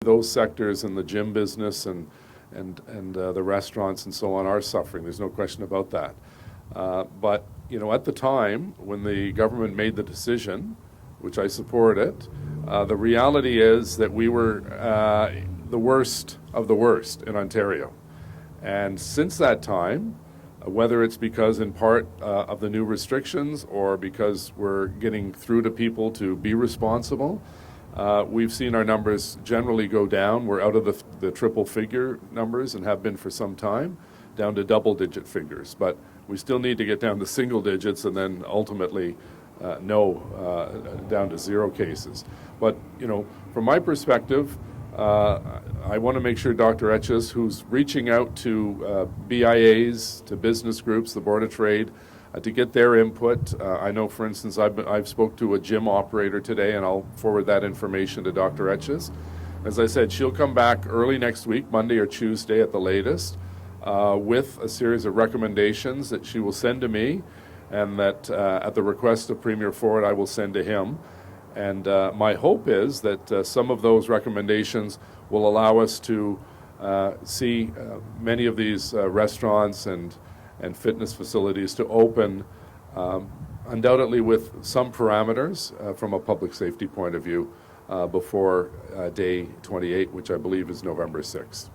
those sectors in the gym business and the restaurants and so on are suffering. There's no question about that. But at the time when the government made the decision, which I support it, the reality is that we were the worst of the worst in Ontario. And since that time, whether it's because in part of the new restrictions or because we're getting through to people to be responsible, we've seen our numbers generally go down. We're out of the triple figure numbers and have been for some time, down to double digit figures. But we still need to get down to single digits and then ultimately down to 0 cases. But, from my perspective, I want to make sure Dr. Etches, who's reaching out to BIAs, to business groups, the Board of Trade, to get their input. I know, for instance, I've spoke to a gym operator today, and I'll forward that information to Dr. Etches. As I said, she'll come back early next week, Monday or Tuesday at the latest, with a series of recommendations that she will send to me, and that at the request of Premier Ford, I will send to him. And my hope is that some of those recommendations will allow us to see many of these restaurants and fitness facilities to open, undoubtedly with some parameters from a public safety point of view, before day 28, which I believe is November 6th.